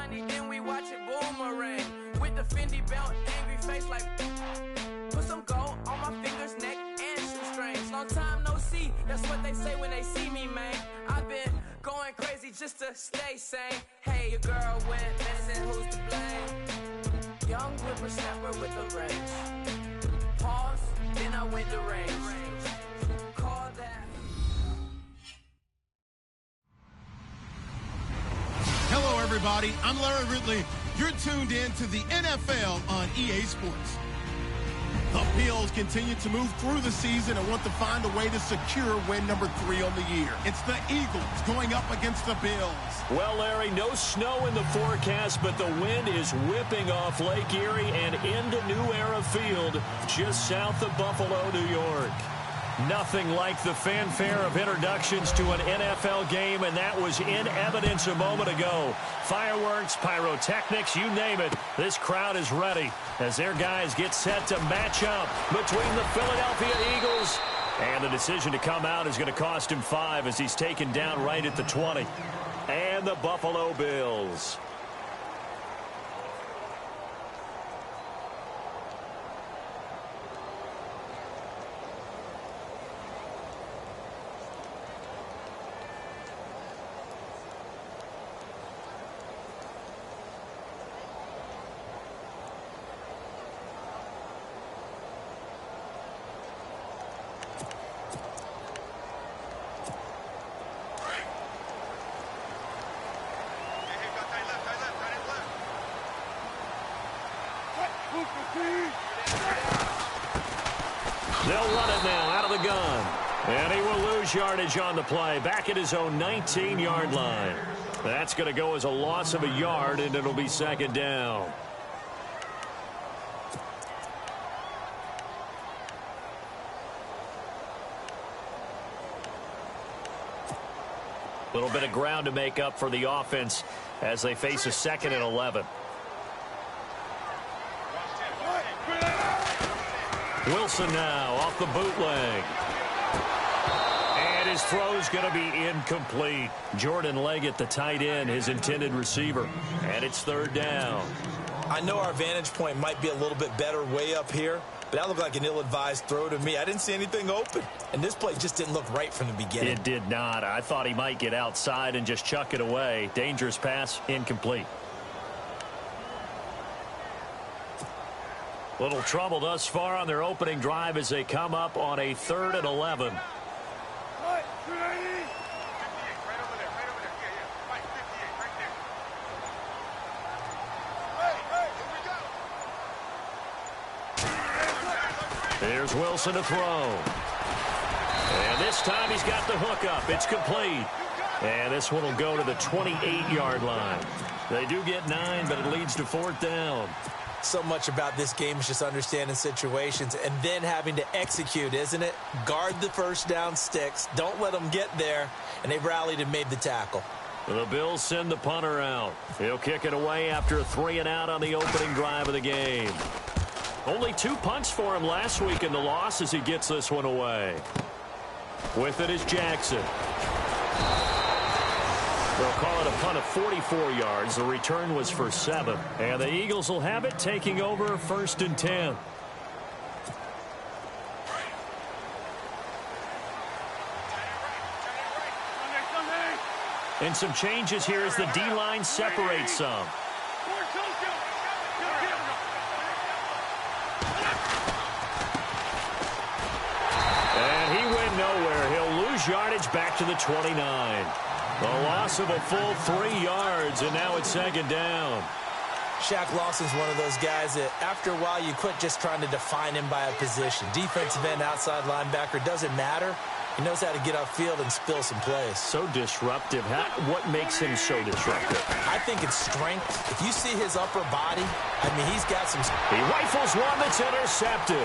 money, then we watch it boomerang. With the Fendi belt, angry face like put some gold on my fingers, neck, and shoestrings. Long time no see, that's what they say when they see me, man. I've been going crazy just to stay sane. Hey, your girl went missing, who's to blame? Young whippersnapper with a range. Pause, then I went to range. Call that. Hello, everybody. I'm Larry Ridley. You're tuned in to the NFL on EA Sports. The Bills continue to move through the season and want to find a way to secure win number 3 on the year. It's the Eagles going up against the Bills. Well, Larry, no snow in the forecast, but the wind is whipping off Lake Erie and into New Era Field just south of Buffalo, New York. Nothing like the fanfare of introductions to an NFL game, and that was in evidence a moment ago. Fireworks, pyrotechnics, you name it. This crowd is ready as their guys get set to match up between the Philadelphia Eagles. And the decision to come out is going to cost him 5 as he's taken down right at the 20. And the Buffalo Bills. They'll run it now out of the gun. And he will lose yardage on the play. Back at his own 19-yard line. That's going to go as a loss of a yard, and it'll be second down. A little bit of ground to make up for the offense as they face a 2nd and 11. Wilson now off the bootleg. And his throw's going to be incomplete. Jordan Leggett, the tight end, his intended receiver. And it's 3rd down. I know our vantage point might be a little bit better way up here, but that looked like an ill-advised throw to me. I didn't see anything open. And this play just didn't look right from the beginning. It did not. I thought he might get outside and just chuck it away. Dangerous pass, incomplete. Little trouble thus far on their opening drive as they come up on a 3rd and 11. Here's Wilson to throw. And this time he's got the hook up. It's complete. And this one will go to the 28-yard line. They do get 9, but it leads to 4th down. So much about this game is just understanding situations and then having to execute, isn't it? Guard the first down sticks. Don't let them get there. And they rallied and made the tackle. The Bills send the punter out. He'll kick it away after a 3-and-out on the opening drive of the game. Only 2 punts for him last week in the loss as he gets this one away. With it is Jackson. They'll call it a punt of 44 yards. The return was for 7. And the Eagles will have it, taking over 1st and 10. And some changes here as the D-line separates some. And he went nowhere. He'll lose yardage back to the 29. A loss of a full 3 yards, and now it's 2nd down. Shaq Lawson's one of those guys that after a while you quit just trying to define him by a position. Defensive end, outside linebacker, doesn't matter. He knows how to get upfield and spill some plays. So disruptive. What makes him so disruptive? I think it's strength. If you see his upper body, I mean, he's got some... He rifles one that's intercepted.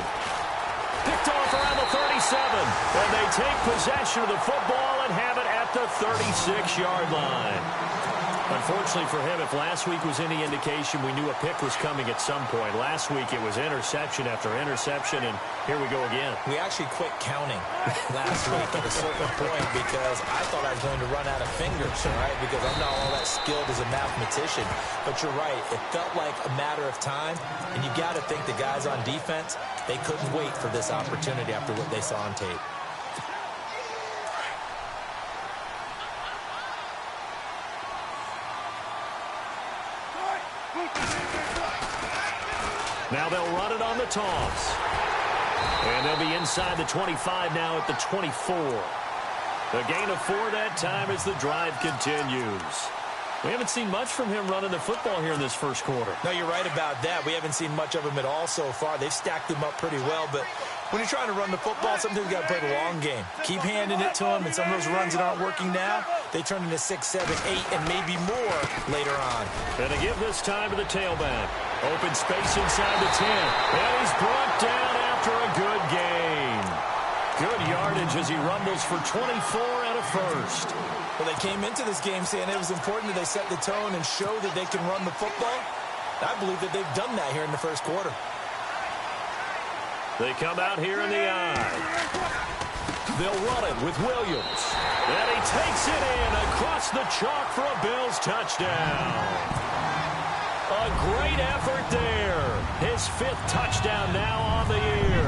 Picked off around the 37. And they take possession of the football and have it at the 36-yard line. Unfortunately for him, if last week was any indication, we knew a pick was coming at some point. Last week it was interception after interception, and here we go again. We actually quit counting last week at a certain point because I thought I was going to run out of fingers, all right, because I'm not all that skilled as a mathematician. But you're right. It felt like a matter of time, and you got to think the guys on defense, they couldn't wait for this opportunity after what they saw on tape. Now they'll run it on the toss. And they'll be inside the 25 now at the 24. A gain of 4 that time as the drive continues. We haven't seen much from him running the football here in this first quarter. No, you're right about that. We haven't seen much of him at all so far. They've stacked him up pretty well, but when you're trying to run the football, sometimes you got to play the long game. Keep handing it to him, and some of those runs that aren't working now, they turn into 6, 7, 8, and maybe more later on. And to give this time to the tailback. Open space inside the 10. And he's brought down after a good gain. Good yardage as he rumbles for 24 and a first. Well, they came into this game saying it was important that they set the tone and show that they can run the football. I believe that they've done that here in the first quarter. They come out here in the eye. They'll run it with Williams. And he takes it in across the chalk for a Bills touchdown. A great effort there. His 5th touchdown now on the year.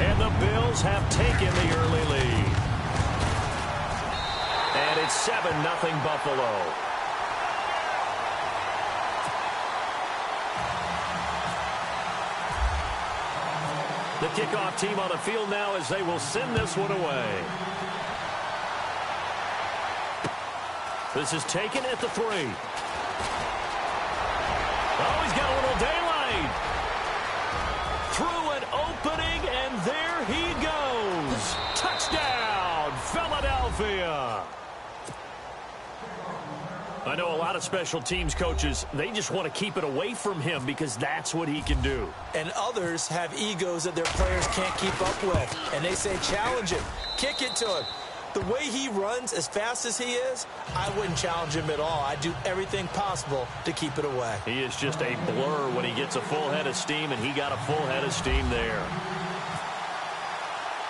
And the Bills have taken the early lead. And it's 7-0 Buffalo. The kickoff team on the field now as they will send this one away. This is taken at the 3. Oh, he's got a little daylight. Through an opening, and there he goes. Touchdown, Philadelphia. I know a lot of special teams coaches, they just want to keep it away from him because that's what he can do. And others have egos that their players can't keep up with. And they say, challenge him, kick it to him. The way he runs, as fast as he is, I wouldn't challenge him at all. I'd do everything possible to keep it away. He is just a blur when he gets a full head of steam, and he got a full head of steam there.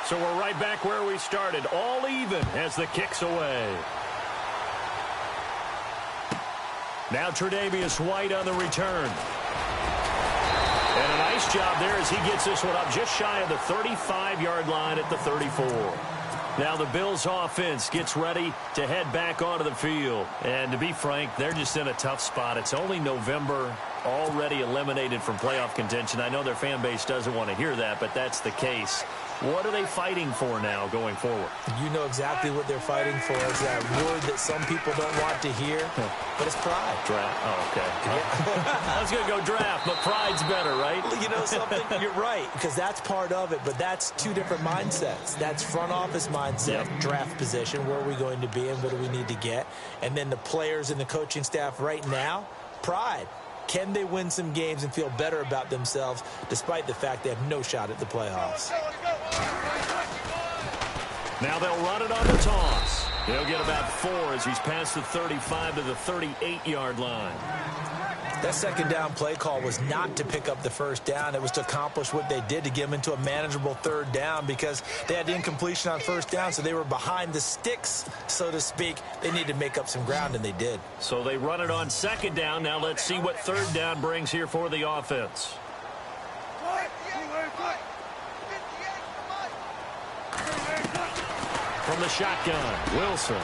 So we're right back where we started, all even as the kick's away. Now Tre'Davious White on the return. And a nice job there as he gets this one up just shy of the 35-yard line at the 34. Now the Bills offense gets ready to head back onto the field. And to be frank, they're just in a tough spot. It's only November, already eliminated from playoff contention. I know their fan base doesn't want to hear that, but that's the case. What are they fighting for now going forward? You know exactly what they're fighting for. Is that word that some people don't want to hear, but it's pride. Draft. Oh, okay. I was going to go draft, but pride's better, right? You know something? You're right, because that's part of it, but that's two different mindsets. That's front office mindset, draft position, where are we going to be and what do we need to get? And then the players and the coaching staff right now, pride. Can they win some games and feel better about themselves despite the fact they have no shot at the playoffs? Now they'll run it on the toss. They'll get about 4 as he's past the 35 to the 38-yard line. That second down play call was not to pick up the first down. It was to accomplish what they did to get them into a manageable third down because they had incompletion on first down, so they were behind the sticks, so to speak. They needed to make up some ground, and they did. So they run it on second down. Now let's see what third down brings here for the offense. From the shotgun, Wilson.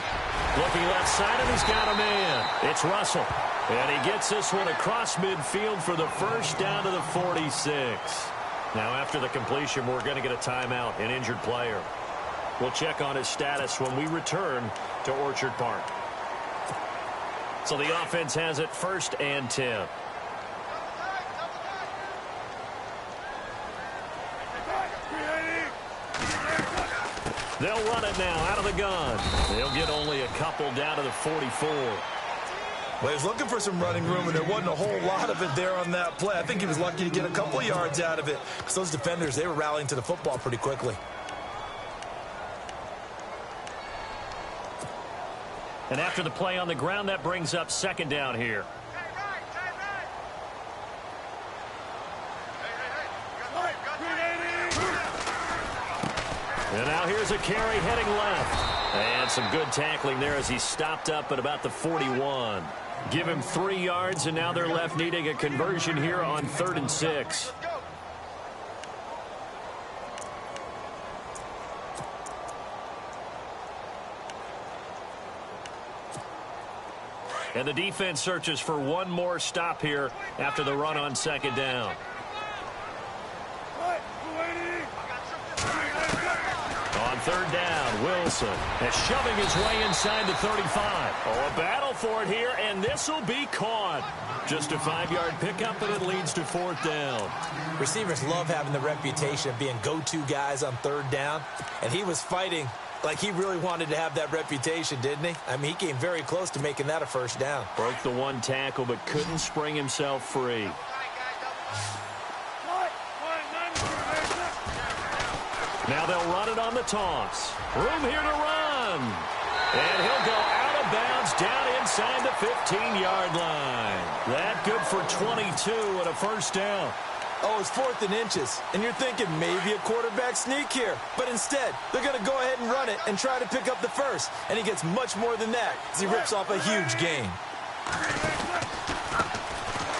Looking left side, and he's got a man. It's Russell. And he gets this one across midfield for the first down to the 46. Now, after the completion, we're going to get a timeout, an injured player. We'll check on his status when we return to Orchard Park. So the offense has it 1st and 10. They'll run it now out of the gun. They'll get only a couple down to the 44. Well, he was looking for some running room, and there wasn't a whole lot of it there on that play. I think he was lucky to get a couple of yards out of it because those defenders, they were rallying to the football pretty quickly. And after the play on the ground, that brings up second down here. And now here's a carry heading left. And some good tackling there as he stopped up at about the 41. Give him 3 yards, and now they're left needing a conversion here on 3rd and 6. And the defense searches for one more stop here after the run on second down. On 3rd down, Wilson is shoving his way inside the 35. Oh, a battle for it here, and this will be caught. Just a 5-yard pickup, and it leads to 4th down. Receivers love having the reputation of being go-to guys on 3rd down, and he was fighting like he really wanted to have that reputation, didn't he? I mean, he came very close to making that a 1st down. Broke the one tackle, but couldn't spring himself free. Now they'll run it on the toss. Room here to run. And he'll go out of bounds down inside the 15-yard line. That good for 22 and a 1st down. Oh, it's 4th and inches, and you're thinking maybe a quarterback sneak here. But instead, they're going to go ahead and run it and try to pick up the 1st. And he gets much more than that as he rips off a huge gain.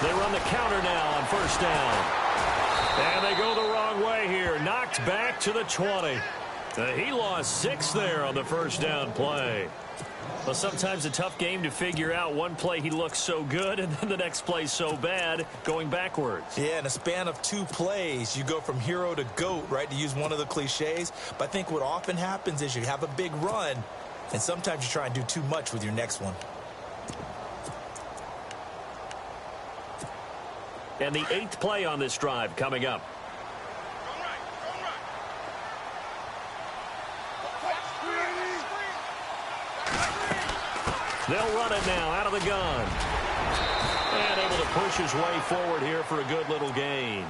They run the counter now on 1st down. And they go the wrong way here. Knocked back to the 20. He lost 6 there on the 1st down play. Well, sometimes a tough game to figure out. One play he looks so good, and then the next play so bad, going backwards. Yeah, in a span of 2 plays, you go from hero to GOAT, right, to use one of the cliches. But I think what often happens is you have a big run, and sometimes you try and do too much with your next one. And the 8th play on this drive coming up. They'll run it now out of the gun. And able to push his way forward here for a good little gain.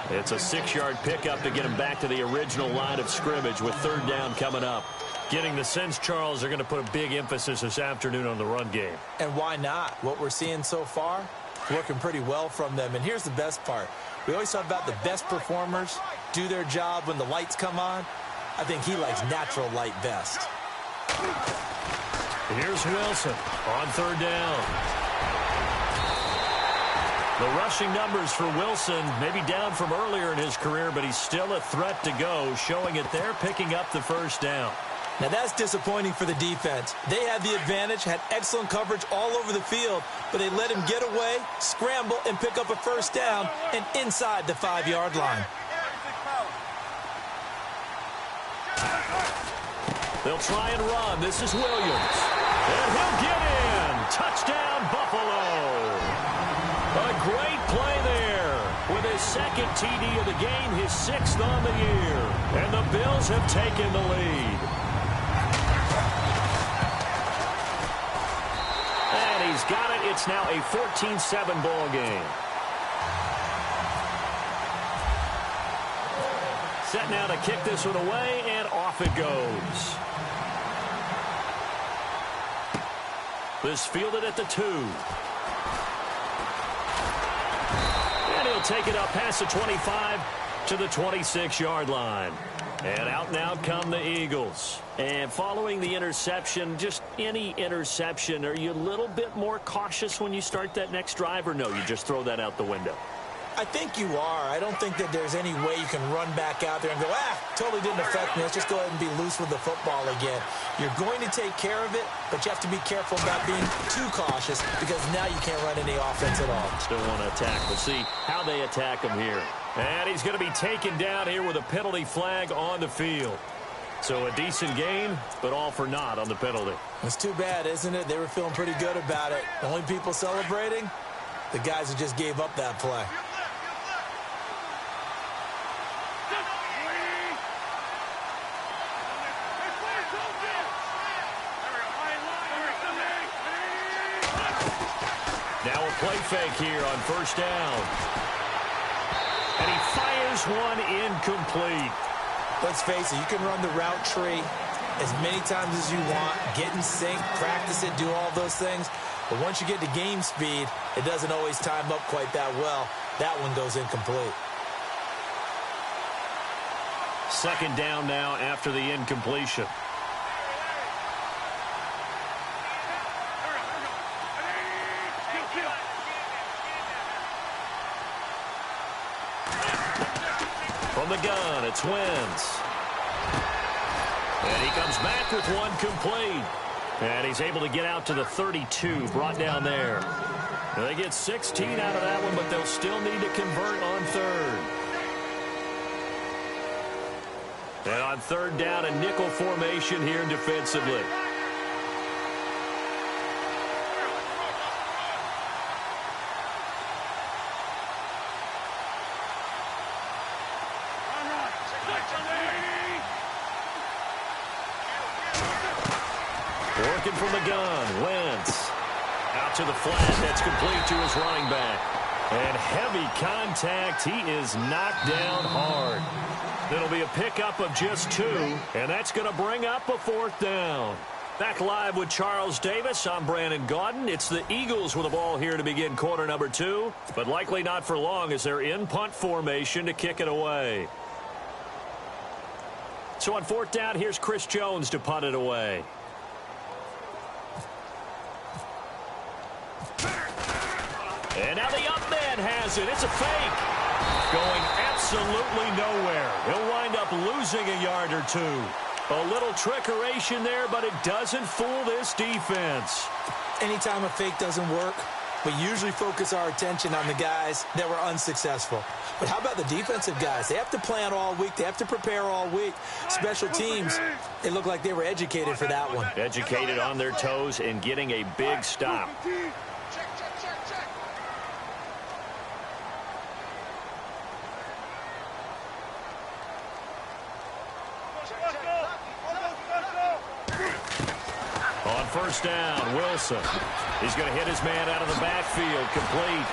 It's a 6-yard pickup to get him back to the original line of scrimmage with 3rd down coming up. Getting the sense, Charles, they're going to put a big emphasis this afternoon on the run game. And why not? What we're seeing so far, working pretty well from them. And here's the best part. We always talk about the best performers do their job when the lights come on. I think he likes natural light best. Here's Wilson on 3rd down. The rushing numbers for Wilson maybe down from earlier in his career, but he's still a threat to go, showing it there, picking up the 1st down. Now that's disappointing for the defense. They had the advantage, had excellent coverage all over the field, but they let him get away, scramble, and pick up a 1st down and inside the 5-yard line. They'll try and run. This is Williams. And he'll get in. Touchdown, Buffalo. A great play there. With his 2nd TD of the game, his 6th on the year. And the Bills have taken the lead. And he's got it. It's now a 14-7 ball game. Set now to kick this one away, and off it goes. This fielded at the 2. And he'll take it up past the 25 to the 26-yard line. And out come the Eagles. And following the interception, just any interception, are you a little bit more cautious when you start that next drive, or no, you just throw that out the window? I think you are. I don't think that there's any way you can run back out there and go, totally didn't affect me. Let's just go ahead and be loose with the football again. You're going to take care of it, but you have to be careful about being too cautious because now you can't run any offense at all. Still want to attack. We'll see how they attack him here. And he's going to be taken down here with a penalty flag on the field. So a decent game, but all for naught on the penalty. It's too bad, isn't it? They were feeling pretty good about it. The only people celebrating, the guys who just gave up that play. Now a play fake here on 1st down. And he fires one incomplete. Let's face it, you can run the route tree, as many times as you want, get in sync, practice it, do all those things. But once you get to game speed, it doesn't always time up quite that well. That one goes incomplete. Second down now after the incompletion. From the gun, it's Wentz. And he comes back with one complete. And he's able to get out to the 32, brought down there. And they get 16 out of that one, but they'll still need to convert on third. And on third down, a nickel formation here defensively. Working from the gun, Wentz. Out to the flat, that's complete to his running back. And heavy contact, he is knocked down hard. It'll be a pickup of just 2, and that's going to bring up a fourth down. Back live with Charles Davis, I'm Brandon Gaudin. It's the Eagles with the ball here to begin quarter number 2, but likely not for long as they're in punt formation to kick it away. So on fourth down, here's Chris Jones to punt it away. And now the up man has it. It's a fake. Going absolutely nowhere. He'll wind up losing a yard or 2. A little trickeration there, but it doesn't fool this defense. Anytime a fake doesn't work, we usually focus our attention on the guys that were unsuccessful. But how about the defensive guys? They have to plan all week. They have to prepare all week. Special teams, it looked like they were educated for that one. Educated on their toes and getting a big stop. On first down, Wilson. He's going to hit his man out of the backfield, complete.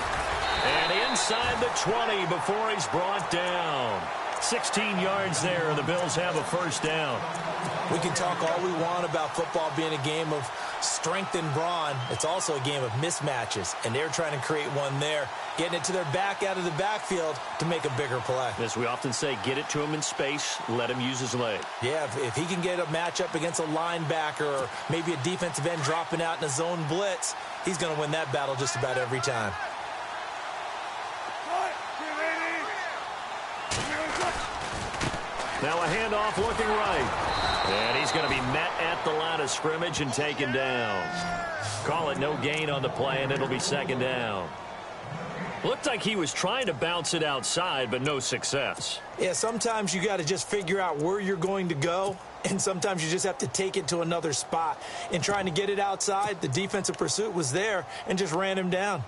And inside the 20 before he's brought down. 16 yards there, and the Bills have a first down. We can talk all we want about football being a game of strength and brawn. It's also a game of mismatches, and they're trying to create one there, getting it to their back out of the backfield to make a bigger play. As we often say, get it to him in space, let him use his leg. Yeah, if he can get a matchup against a linebacker or maybe a defensive end dropping out in a zone blitz, he's going to win that battle just about every time. Now a handoff looking right. And he's going to be met at the line of scrimmage and taken down. Call it no gain on the play, and it'll be second down. Looked like he was trying to bounce it outside, but no success. Yeah, sometimes you got to just figure out where you're going to go, and sometimes you just have to take it to another spot. In trying to get it outside, the defensive pursuit was there and just ran him down.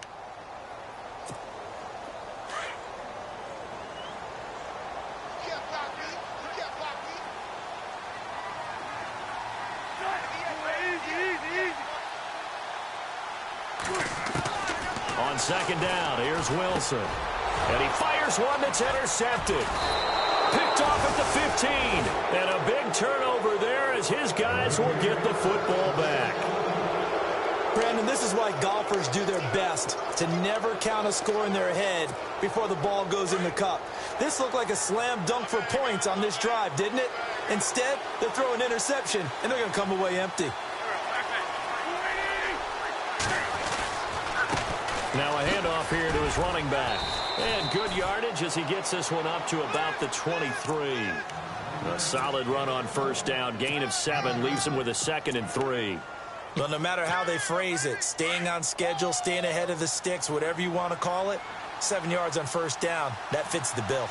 On second down, here's Wilson. And he fires one that's intercepted. Picked off at the 15. And a big turnover there as his guys will get the football back. Brandon, this is why golfers do their best to never count a score in their head before the ball goes in the cup. This looked like a slam dunk for points on this drive, didn't it? Instead, they throw an interception, and they're going to come away empty. Now a handoff here to his running back. And good yardage as he gets this one up to about the 23. A solid run on first down. Gain of 7 leaves him with a 2nd and 3. Well, no matter how they phrase it, staying on schedule, staying ahead of the sticks, whatever you want to call it, 7 yards on first down, that fits the bill.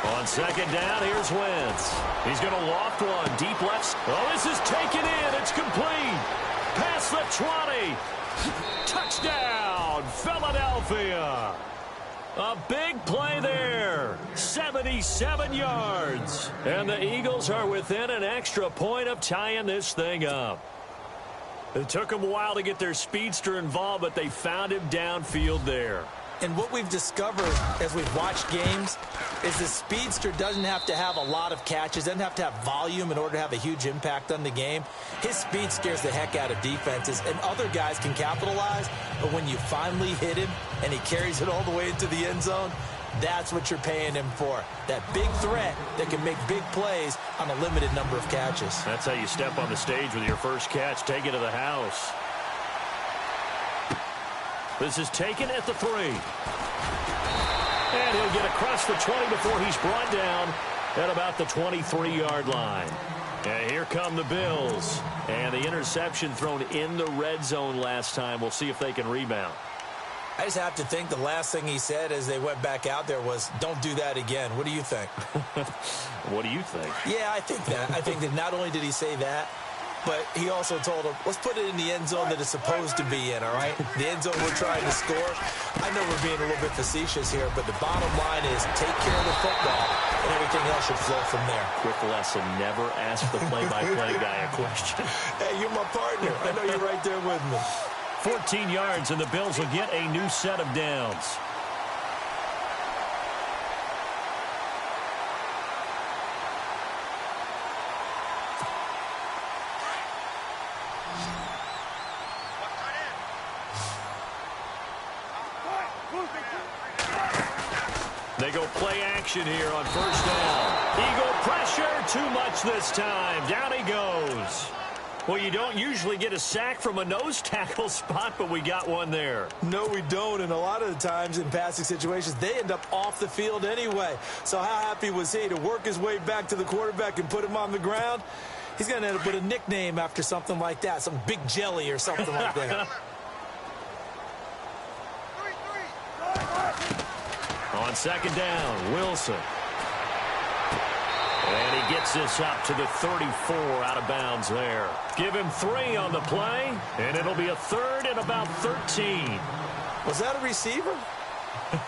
On second down, here's Wentz. He's going to loft one. Deep left. Oh, this is taken in. It's complete. Past the 20. Touchdown, Philadelphia. A big play there. 77 yards. And the Eagles are within an extra point of tying this thing up. It took them a while to get their speedster involved, but they found him downfield there. And what we've discovered as we've watched games is the speedster doesn't have to have a lot of catches, doesn't have to have volume in order to have a huge impact on the game. His speed scares the heck out of defenses, and other guys can capitalize. But when you finally hit him and he carries it all the way into the end zone, that's what you're paying him for. That big threat that can make big plays on a limited number of catches. That's how you step on the stage with your first catch. Take it to the house. This is taken at the 3. And he'll get across the 20 before he's brought down at about the 23-yard line. And here come the Bills. And the interception thrown in the red zone last time. We'll see if they can rebound. I just have to think the last thing he said as they went back out there was, don't do that again. What do you think? What do you think? Yeah, I think that. I think that not only did he say that, but he also told him, let's put it in the end zone that it's supposed to be in, all right? The end zone we're trying to score. I know we're being a little bit facetious here, but the bottom line is take care of the football, and everything else should flow from there. Quick lesson, never ask the play-by-play guy a question. Hey, you're my partner. I know you're right there with me. 14 yards, and the Bills will get a new set of downs. They go play action here on first down. Eagle pressure, too much this time. Down he goes. Well, you don't usually get a sack from a nose tackle spot, but we got one there. No, we don't, and a lot of the times in passing situations, they end up off the field anyway. So how happy was he to work his way back to the quarterback and put him on the ground? He's going to end up with a nickname after something like that, some Big Jelly or something like that. On second down, Wilson. And he gets this up to the 34 out of bounds there. Give him 3 on the play, and it'll be a third and about 13. Was that a receiver?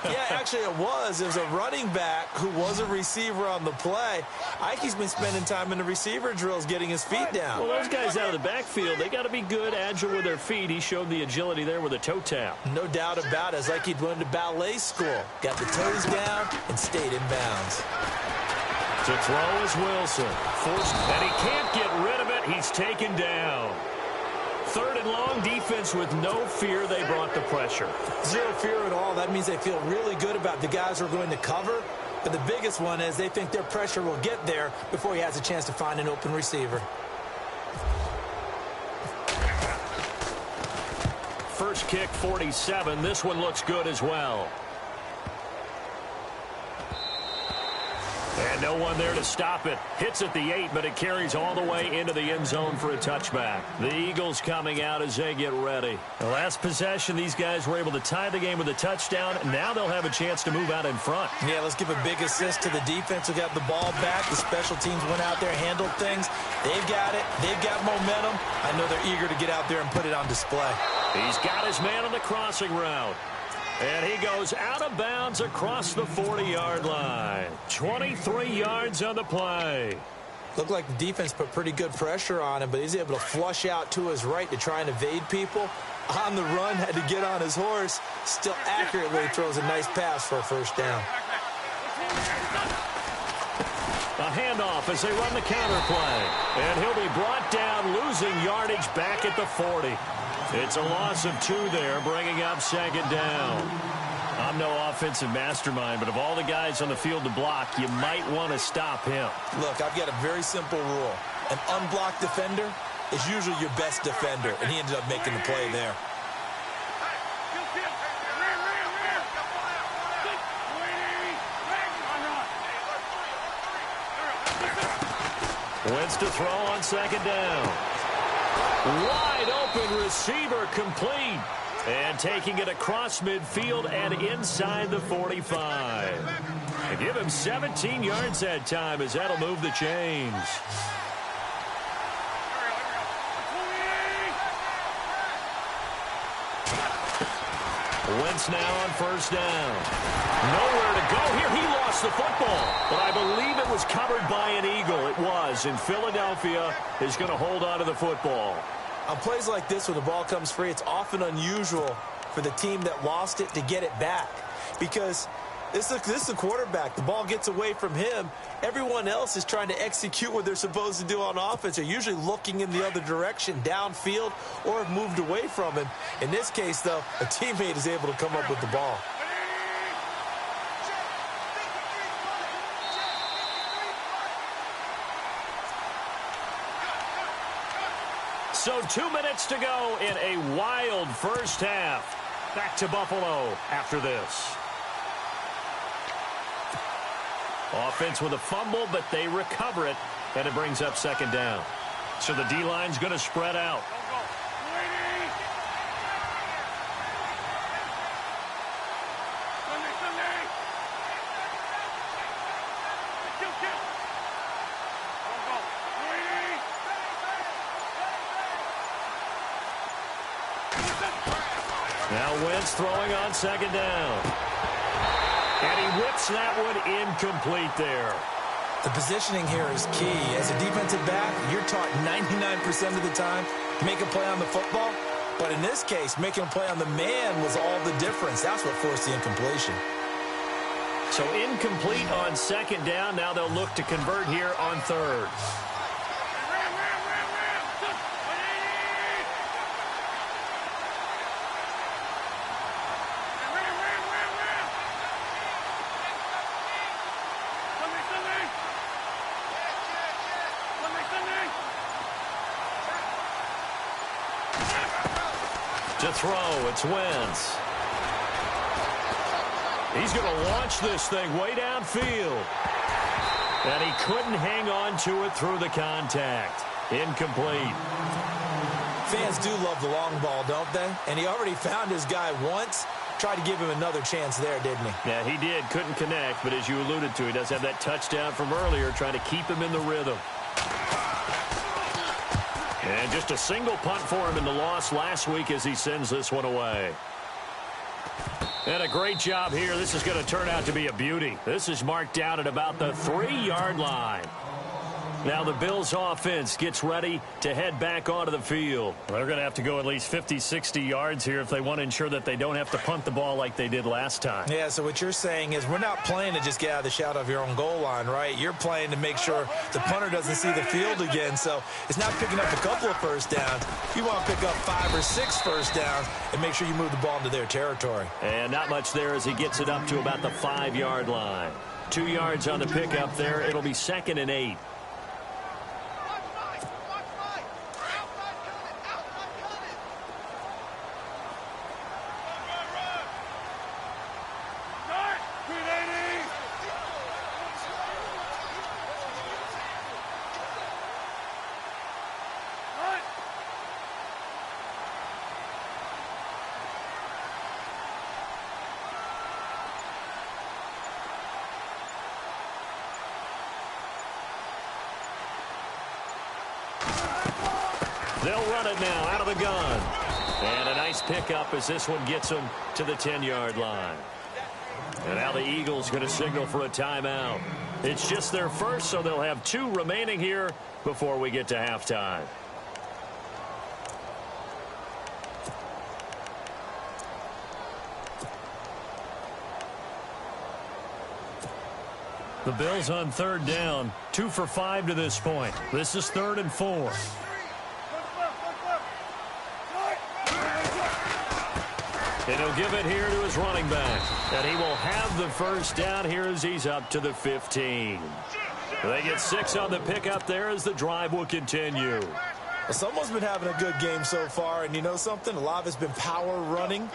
Yeah, actually it was. It was a running back who was a receiver on the play. Ike's been spending time in the receiver drills getting his feet down. Well, those guys out of the backfield, they got to be good, agile with their feet. He showed the agility there with a toe tap. No doubt about it. It's like he'd went to ballet school. Got the toes down and stayed in bounds. To throw is Wilson. Forced, and he can't get rid of it. He's taken down. Third and long, defense with no fear. They brought the pressure. Zero fear at all. That means they feel really good about the guys who are going to cover. But the biggest one is they think their pressure will get there before he has a chance to find an open receiver. First kick, 47. This one looks good as well. And no one there to stop it. Hits at the 8, but it carries all the way into the end zone for a touchback. The Eagles coming out as they get ready. The last possession, these guys were able to tie the game with a touchdown. Now they'll have a chance to move out in front. Yeah, let's give a big assist to the defense who got the ball back. The special teams went out there, handled things. They've got it. They've got momentum. I know they're eager to get out there and put it on display. He's got his man on the crossing route. And he goes out of bounds across the 40-yard line. 23 yards on the play. Looked like the defense put pretty good pressure on him, but he's able to flush out to his right to try and evade people. On the run, had to get on his horse. Still accurately throws a nice pass for a first down. A handoff as they run the counter play. And he'll be brought down, losing yardage back at the 40. It's a loss of 2 there, bringing up second down. I'm no offensive mastermind, but of all the guys on the field to block, you might want to stop him. Look, I've got a very simple rule. An unblocked defender is usually your best defender, and he ended up making the play there. Wentz to throw on second down. Wide open receiver complete. And taking it across midfield and inside the 45. And give him 17 yards that time as that'll move the chains. Wentz now on first down. Nowhere to go here. He lost the football, but I believe it was covered by an Eagle. It was, and Philadelphia is going to hold on to the football. On plays like this, when the ball comes free, it's often unusual for the team that lost it to get it back, because this is a quarterback. The ball gets away from him. Everyone else is trying to execute what they're supposed to do on offense. They're usually looking in the other direction, downfield, or have moved away from him. In this case, though, a teammate is able to come up with the ball. So 2 minutes to go in a wild first half. Back to Buffalo after this. Offense with a fumble, but they recover it, and it brings up second down. So the D-line's going to spread out. Now Wentz throwing on second down. And he whips that one incomplete there. The positioning here is key. As a defensive back, you're taught 99% of the time to make a play on the football. But in this case, making a play on the man was all the difference. That's what forced the incompletion. So incomplete on second down. Now they'll look to convert here on third. To throw, it's Wentz. He's going to launch this thing way downfield. And he couldn't hang on to it through the contact. Incomplete. Fans do love the long ball, don't they? And he already found his guy once. Tried to give him another chance there, didn't he? Yeah, he did. Couldn't connect, but as you alluded to, he does have that touchdown from earlier, trying to keep him in the rhythm. And just a single punt for him in the loss last week as he sends this one away. And a great job here. This is going to turn out to be a beauty. This is marked out at about the 3-yard line. Now the Bills offense gets ready to head back onto the field. They're going to have to go at least 50, 60 yards here if they want to ensure that they don't have to punt the ball like they did last time. Yeah, so what you're saying is we're not playing to just get out of the shadow of your own goal line, right? You're playing to make sure the punter doesn't see the field again. So it's not picking up a couple of first downs. You want to pick up 5 or 6 first downs and make sure you move the ball into their territory. And not much there as he gets it up to about the 5-yard line. 2 yards on the pickup there. It'll be 2nd and 8. They'll run it now out of the gun. And a nice pickup as this one gets them to the 10-yard line. And now the Eagles going to signal for a timeout. It's just their first, so they'll have 2 remaining here before we get to halftime. The Bills on 3rd down, 2 for 5 to this point. This is 3rd and 4. And he'll give it here to his running back. And he will have the first down here as he's up to the 15. They get 6 on the pickup there as the drive will continue. Well, someone's been having a good game so far, and you know something? A lot of it's been power running.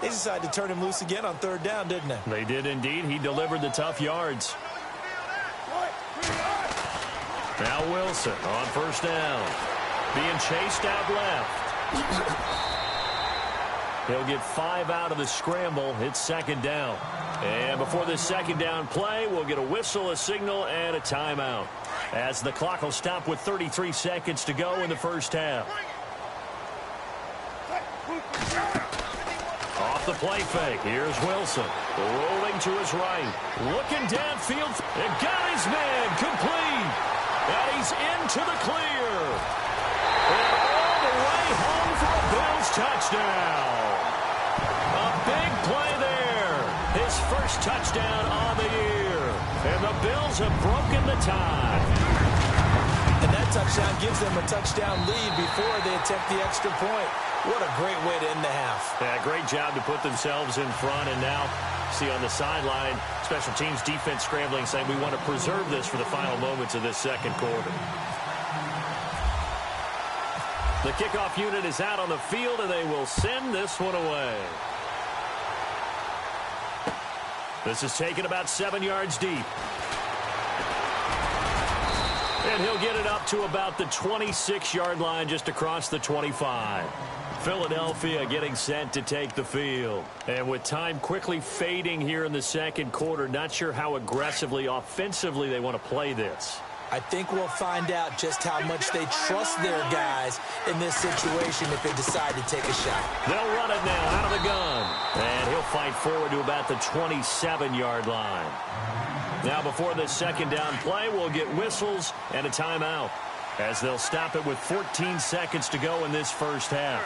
They decided to turn him loose again on 3rd down, didn't they? They did indeed. He delivered the tough yards. Now Wilson on 1st down. Being chased out left. He'll get 5 out of the scramble. It's 2nd down. And before this 2nd down play, we'll get a whistle, a signal, and a timeout, as the clock will stop with 33 seconds to go in the first half. Off the play fake, here's Wilson. Rolling to his right. Looking downfield. And got his man complete. And he's into the clear. And all the way home for a Bills touchdown. A big play there. His first touchdown on the year. And the Bills have broken the tie. And that touchdown gives them a touchdown lead before they attempt the extra point. What a great way to end the half. Yeah, great job to put themselves in front. And now, see on the sideline, special teams defense scrambling, saying we want to preserve this for the final moments of this second quarter. The kickoff unit is out on the field, and they will send this one away. This is taken about 7 yards deep. And he'll get it up to about the 26-yard line, just across the 25. Philadelphia getting set to take the field. And with time quickly fading here in the second quarter, not sure how aggressively, offensively they want to play this. I think we'll find out just how much they trust their guys in this situation if they decide to take a shot. They'll run it now out of the gun. And he'll fight forward to about the 27-yard line. Now before this second down play, we'll get whistles and a timeout, as they'll stop it with 14 seconds to go in this first half.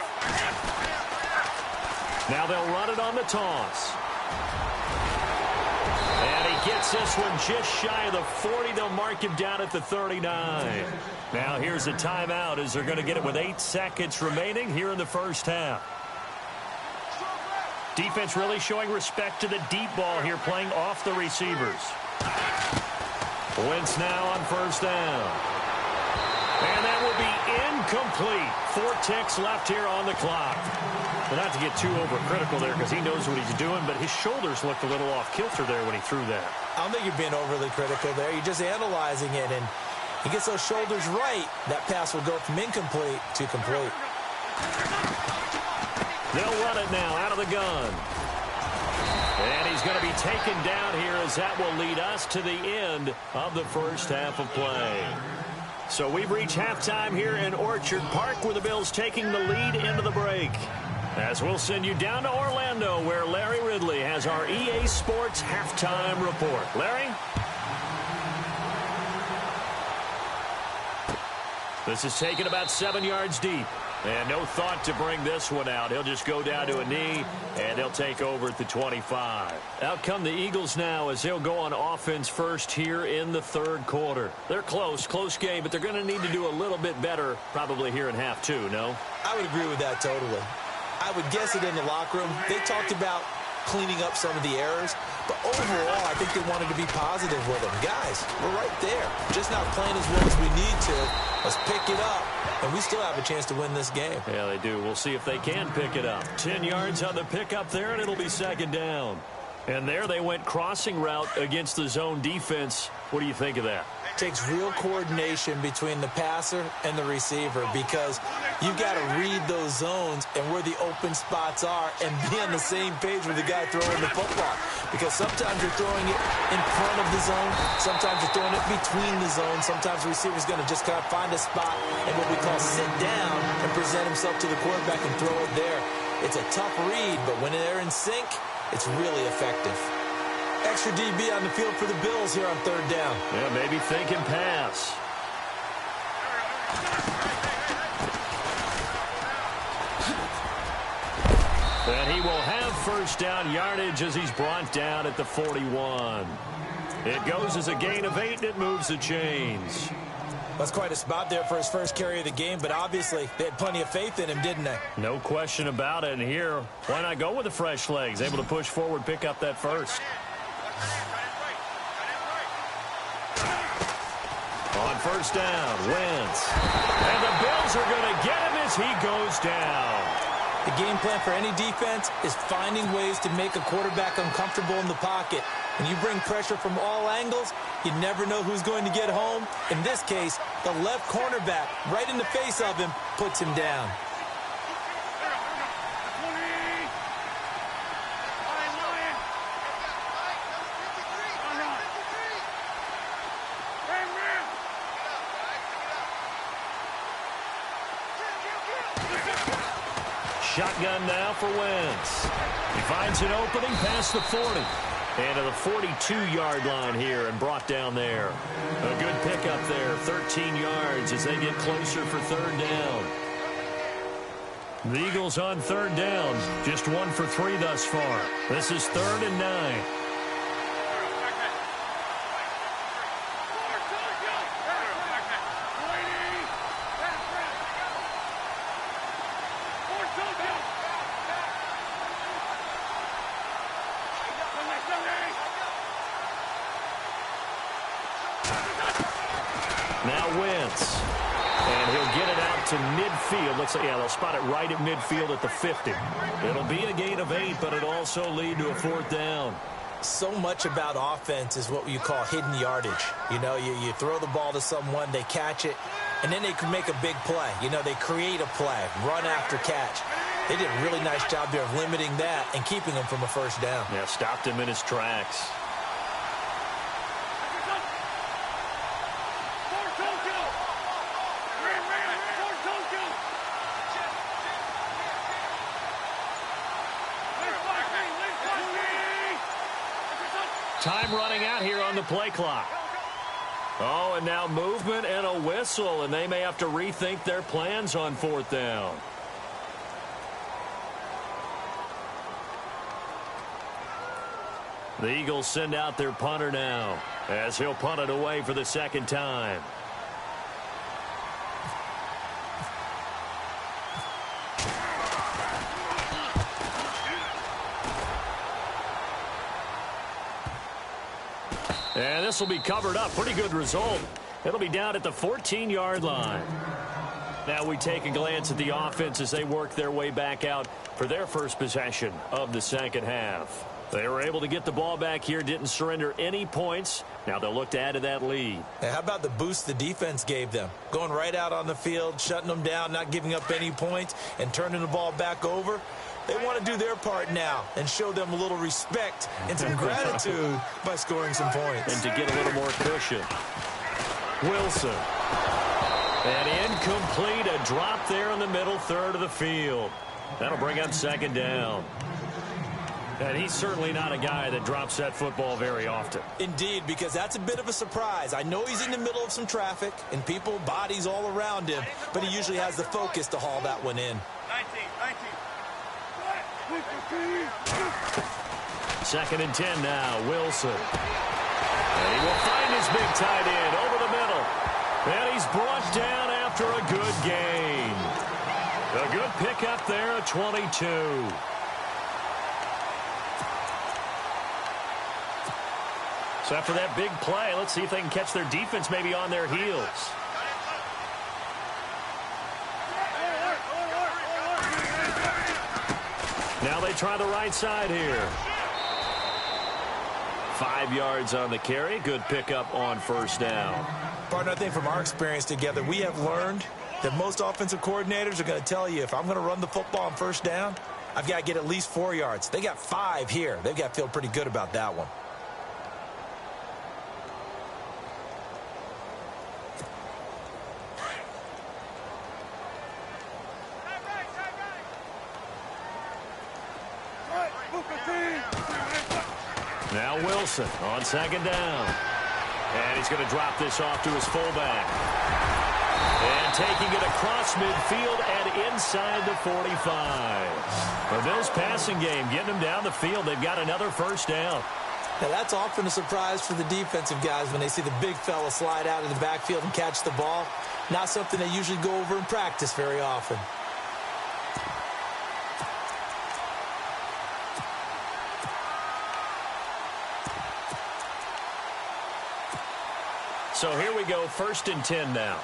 Now they'll run it on the toss. And he gets this one just shy of the 40. They'll mark him down at the 39. Now here's a timeout, as they're going to get it with 8 seconds remaining here in the first half. Defense really showing respect to the deep ball here, playing off the receivers. Wentz now on first down. And that will be incomplete. 4 ticks left here on the clock. Well, not to get too overcritical there, because he knows what he's doing, but his shoulders looked a little off kilter there when he threw that. I don't think you're being overly critical there. You're just analyzing it, and he gets those shoulders right. That pass will go from incomplete to complete. They'll run it now out of the gun. And he's going to be taken down here, as that will lead us to the end of the first half of play. So we've reached halftime here in Orchard Park, where the Bills taking the lead into the break. As we'll send you down to Orlando, where Larry Ridley has our EA Sports halftime report. Larry? This is taken about 7 yards deep. And no thought to bring this one out. He'll just go down to a knee, and they'll take over at the 25. Out come the Eagles now, as they'll go on offense first here in the third quarter. They're close game, but they're going to need to do a little bit better probably here in half two, no? I would agree with that totally. I would guess it in the locker room. They talked about cleaning up some of the errors, but overall, I think they wanted to be positive with them. Guys, we're right there. Just not playing as well as we need to. Let's pick it up, and we still have a chance to win this game. Yeah, they do. We'll see if they can pick it up. 10 yards on the pickup there, and it'll be second down. And there they went crossing route against the zone defense. What do you think of that? Takes real coordination between the passer and the receiver, because you've got to read those zones and where the open spots are and be on the same page with the guy throwing the football. Because sometimes you're throwing it in front of the zone, sometimes you're throwing it between the zones, sometimes the receiver's going to just kind of find a spot and what we call sit down and present himself to the quarterback and throw it there. It's a tough read, but when they're in sync, it's really effective. Extra DB on the field for the Bills here on third down. Yeah, maybe thinking pass. And he will have first down yardage as he's brought down at the 41. It goes as a gain of 8, and it moves the chains. That's quite a spot there for his first carry of the game, but obviously they had plenty of faith in him, didn't they? No question about it. And here, why not go with the fresh legs? Able to push forward, pick up that first. On first down, Wentz. And the Bills are going to get him as he goes down. The game plan for any defense is finding ways to make a quarterback uncomfortable in the pocket. When you bring pressure from all angles, you never know who's going to get home. In this case, the left cornerback, right in the face of him, puts him down. shotgun now for Wentz. He finds an opening past the 40. And to the 42-yard line here and brought down there. A good pickup there, 13 yards as they get closer for third down. The Eagles on third down, just 1 for 3 thus far. This is 3rd and 9. Now Wentz. And he'll get it out to midfield. Looks like, yeah, they'll spot it right at midfield at the 50. It'll be a gain of 8, but it'll also lead to a 4th down. So much about offense is what you call hidden yardage. You know, you throw the ball to someone, they catch it, and then they can make a big play. You know, they create a play, run after catch. They did a really nice job there of limiting that and keeping him from a 1st down. Yeah, stopped him in his tracks. Time running out here on the play clock. Oh, and now movement and a whistle, and they may have to rethink their plans on 4th down. The Eagles send out their punter now as he'll punt it away for the 2nd time. And this will be covered up. Pretty good result. It'll be down at the 14-yard line. Now we take a glance at the offense as they work their way back out for their first possession of the 2nd half. They were able to get the ball back here, didn't surrender any points. Now they'll look to add to that lead. Hey, how about the boost the defense gave them? Going right out on the field, shutting them down, not giving up any points, and turning the ball back over. They want to do their part now and show them a little respect and some gratitude by scoring some points. And to get a little more cushion. Wilson. And incomplete, a drop there in the middle third of the field. That'll bring up 2nd down. And he's certainly not a guy that drops that football very often. Indeed, because that's a bit of a surprise. I know he's in the middle of some traffic and people, bodies all around him, but he usually has the focus to haul that one in. 2nd and 10 now, Wilson. And he will find his big tight end over the middle. And he's brought down after a good gain. A good pickup there at 22. So after that big play, let's see if they can catch their defense maybe on their heels. Now they try the right side here. 5 yards on the carry. Good pickup on 1st down. Partner, I think from our experience together, we have learned that most offensive coordinators are going to tell you, if I'm going to run the football on 1st down, I've got to get at least 4 yards. They got 5 here. They've got to feel pretty good about that one. Now Wilson on 2nd down. And he's going to drop this off to his fullback. And taking it across midfield and inside the 45. The Bills passing game, getting them down the field. They've got another 1st down. Now, that's often a surprise for the defensive guys when they see the big fella slide out of the backfield and catch the ball. Not something they usually go over in practice very often. So here we go, 1st and 10 now.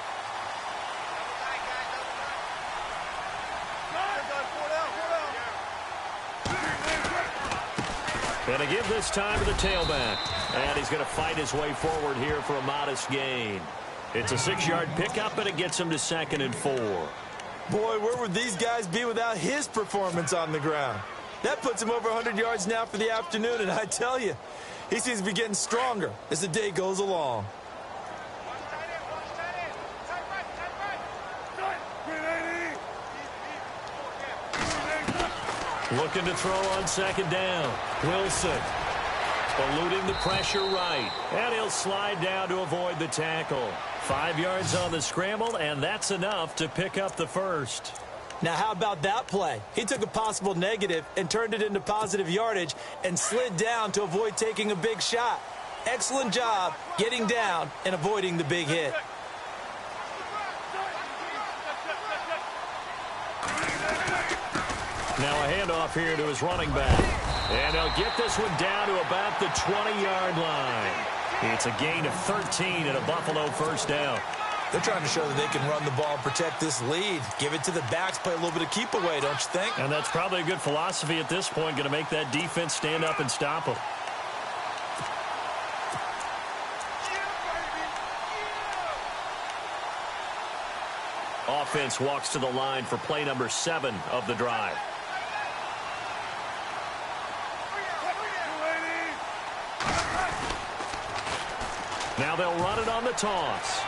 Going to give this time to the tailback. And he's going to fight his way forward here for a modest gain. It's a 6-yard pickup, and it gets him to 2nd and 4. Boy, where would these guys be without his performance on the ground? That puts him over 100 yards now for the afternoon, and I tell you, he seems to be getting stronger as the day goes along. Looking to throw on second down. Wilson eluding the pressure right. And he'll slide down to avoid the tackle. 5 yards on the scramble, and that's enough to pick up the first. Now, how about that play? He took a possible negative and turned it into positive yardage and slid down to avoid taking a big shot. Excellent job getting down and avoiding the big hit. Now a handoff here to his running back. And he'll get this one down to about the 20-yard line. It's a gain of 13 and a Buffalo first down. They're trying to show that they can run the ball and protect this lead. Give it to the backs, play a little bit of keep away, don't you think? And that's probably a good philosophy at this point, going to make that defense stand up and stop them. Offense walks to the line for play number 7 of the drive. Now they'll run it on the toss.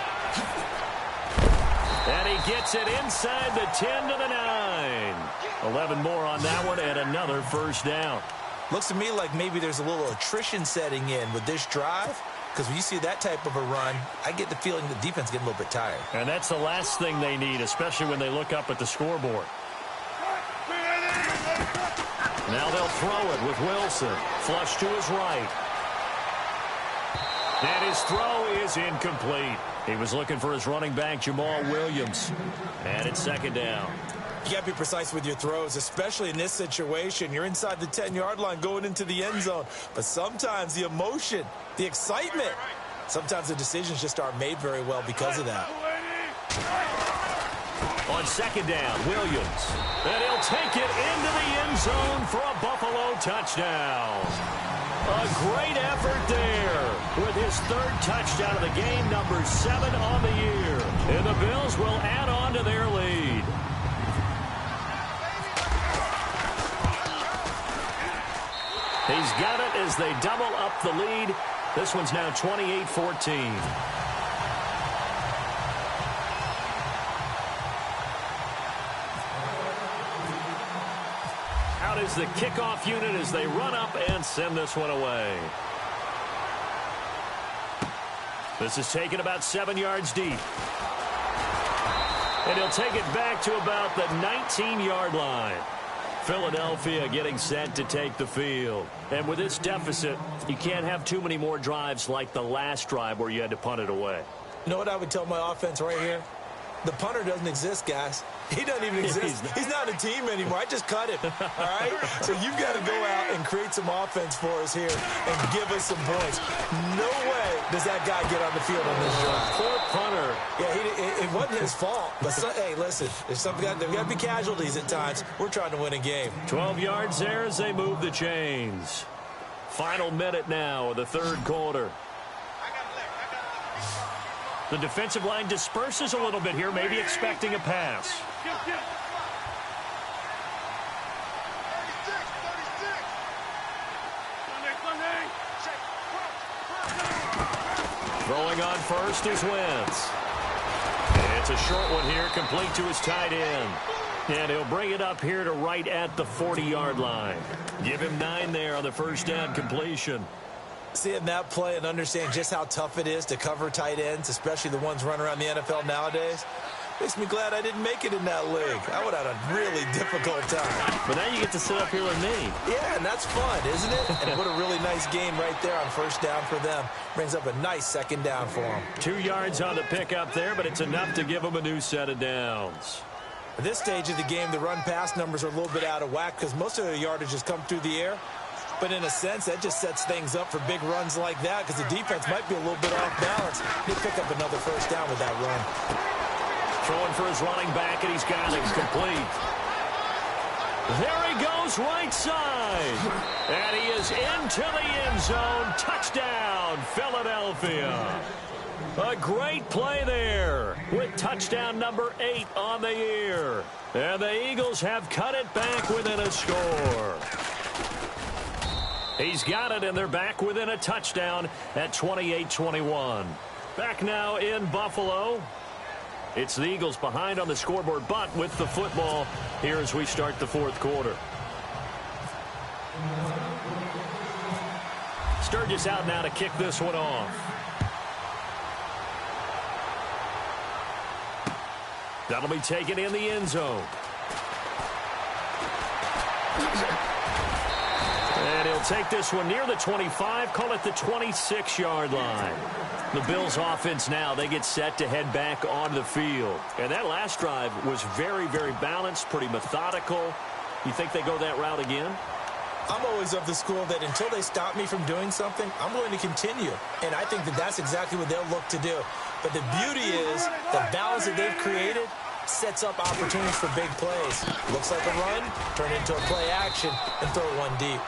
And he gets it inside the 10 to the 9. 11 more on that one and another first down. Looks to me like maybe there's a little attrition setting in with this drive. Because when you see that type of a run, I get the feeling the defense is getting a little bit tired. And that's the last thing they need, especially when they look up at the scoreboard. Now they'll throw it with Wilson. Flush to his right. And his throw is incomplete. He was looking for his running back, Jamal Williams. And it's second down. You got to be precise with your throws, especially in this situation. You're inside the 10-yard line going into the end zone. But sometimes the emotion, the excitement, sometimes the decisions just aren't made very well because of that. On second down, Williams. And he'll take it into the end zone for a Buffalo touchdown. A great effort there with his 3rd touchdown of the game, number 7 on the year. And the Bills will add on to their lead. He's got it as they double up the lead. This one's now 28-14. Out is the kickoff unit as they run up and send this one away. This is taken about 7 yards deep. And he'll take it back to about the 19-yard line. Philadelphia getting set to take the field. And with this deficit, you can't have too many more drives like the last drive where you had to punt it away. You know what I would tell my offense right here? The punter doesn't exist, guys. He doesn't even exist. He's not a team anymore. I just cut him, all right? So you've got to go out and create some offense for us here and give us some points. No way does that guy get on the field on this drive. Poor punter. Yeah, it wasn't his fault. But, hey, listen, there's got to be casualties at times. We're trying to win a game. 12 yards there as they move the chains. Final minute now of the 3rd quarter. The defensive line disperses a little bit here, maybe expecting a pass. Throwing on first is Wentz. It's a short one here, complete to his tight end. And he'll bring it up here to right at the 40-yard line. Give him 9 there on the first down completion. Seeing that play and understand just how tough it is to cover tight ends, especially the ones running around the NFL nowadays, makes me glad I didn't make it in that league. I would have had a really difficult time. But now you get to sit up here with me. Yeah, and that's fun, isn't it? And what a really nice game right there on first down for them. Brings up a nice second down for them. 2 yards on the pickup there, but it's enough to give them a new set of downs. At this stage of the game, the run-pass numbers are a little bit out of whack because most of the yardage has come through the air. But in a sense, that just sets things up for big runs like that because the defense might be a little bit off balance. He'll pick up another first down with that run. Throwing for his running back, and he's got it complete. There he goes right side. And he is into the end zone. Touchdown, Philadelphia. A great play there with touchdown number 8 on the year. And the Eagles have cut it back within a score. He's got it, and they're back within a touchdown at 28-21. Back now in Buffalo. It's the Eagles behind on the scoreboard, but with the football here as we start the 4th quarter. Sturgis out now to kick this one off. That'll be taken in the end zone. And he'll take this one near the 25, call it the 26-yard line. The Bills offense now, they get set to head back onto the field. And that last drive was very, very balanced, pretty methodical. You think they go that route again? I'm always of the school that until they stop me from doing something, I'm going to continue. And I think that that's exactly what they'll look to do. But the beauty is the balance that they've created sets up opportunities for big plays. Looks like a run, turn into a play action, and throw one deep.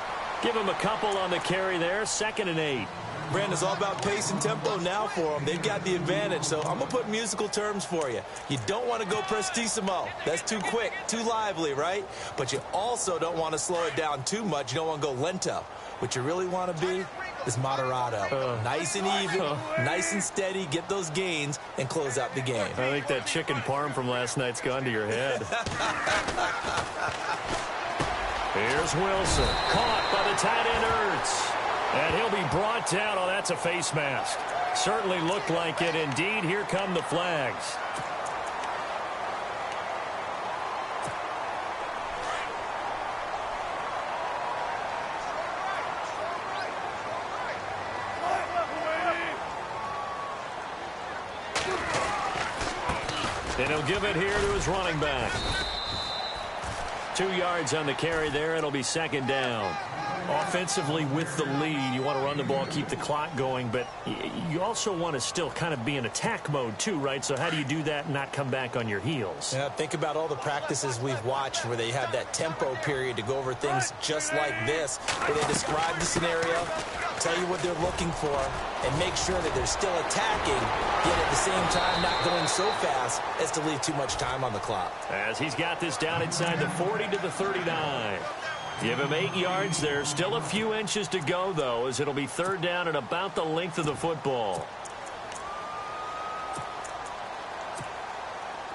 Give him a couple on the carry there, 2nd and 8. Brandon, it's all about pace and tempo now for them. They've got the advantage, so I'm going to put musical terms for you. You don't want to go prestissimo. That's too quick, too lively, right? But you also don't want to slow it down too much. You don't want to go lento. What you really want to be is moderato. Nice and even, nice and steady, get those gains, and close out the game. I think that chicken parm from last night's gone to your head. Here's Wilson, caught by the tight end Ertz. And he'll be brought down. Oh, that's a face mask. Certainly looked like it. Indeed, here come the flags. And he'll give it here to his running back. 2 yards on the carry there. It'll be 2nd down. Offensively with the lead, you want to run the ball, keep the clock going, but you also want to still kind of be in attack mode too, right? So how do you do that and not come back on your heels? Yeah, think about all the practices we've watched where they have that tempo period to go over things just like this, where they describe the scenario, tell you what they're looking for, and make sure that they're still attacking, yet at the same time not going so fast as to leave too much time on the clock. As he's got this down inside the 40 to the 39. Give him 8 yards there. Still a few inches to go, though, as it'll be 3rd down and about the length of the football.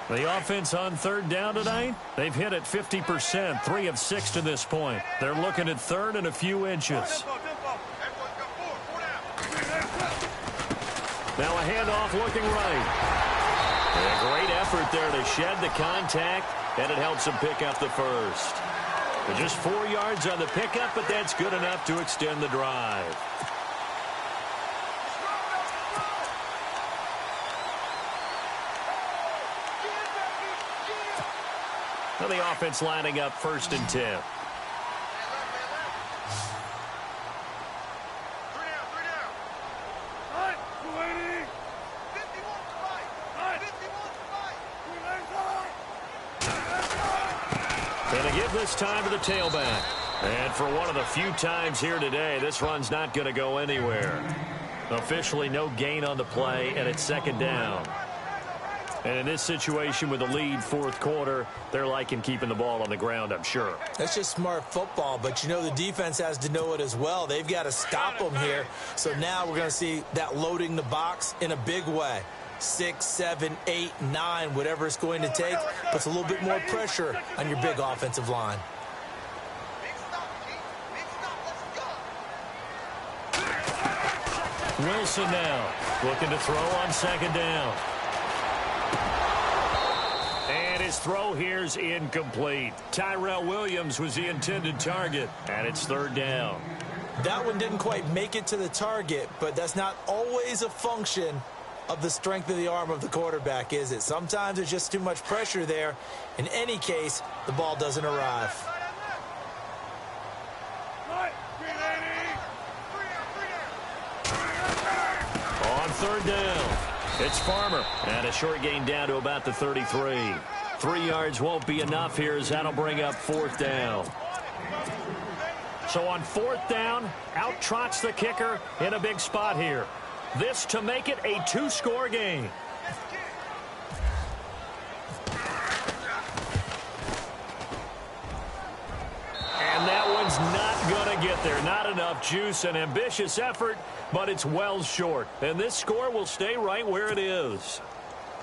The offense on 3rd down tonight, they've hit it 50%, 3 of 6 to this point. They're looking at 3rd and a few inches. Now a handoff looking right. And a great effort there to shed the contact, and it helps him pick up the first. Just 4 yards on the pickup, but that's good enough to extend the drive. Now the offense lining up 1st and 10. And a give this time to the tailback. And for one of the few times here today, this run's not going to go anywhere. Officially no gain on the play, and it's 2nd down. And in this situation with the lead 4th quarter, they're liking keeping the ball on the ground, I'm sure. That's just smart football, but you know the defense has to know it as well. They've got to stop them here. So now we're going to see that loading the box in a big way. 6, 7, 8, 9, whatever it's going to take, puts a little bit more pressure on your big offensive line. Wilson now looking to throw on 2nd down. And his throw here's incomplete. Tyrell Williams was the intended target, and it's 3rd down. That one didn't quite make it to the target, but that's not always a function of the strength of the arm of the quarterback, is it? Sometimes there's just too much pressure there. In any case, the ball doesn't arrive. On 3rd down, it's Farmer. And a short gain down to about the 33. 3 yards won't be enough here, as that'll bring up 4th down. So on 4th down, out trots the kicker in a big spot here. This to make it a 2-score game. And that one's not going to get there. Not enough juice. An ambitious effort, but it's well short. And this score will stay right where it is.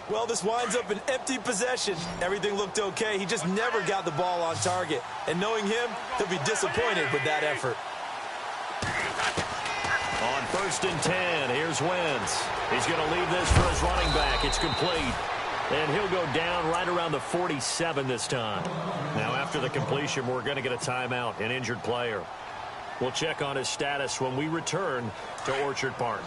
Well, this winds up an empty possession. Everything looked okay. He just never got the ball on target. And knowing him, he'll be disappointed with that effort. On 1st and 10, here's Wentz. He's going to leave this for his running back. It's complete. And he'll go down right around the 47 this time. Now, after the completion, we're going to get a timeout, an injured player. We'll check on his status when we return to Orchard Park.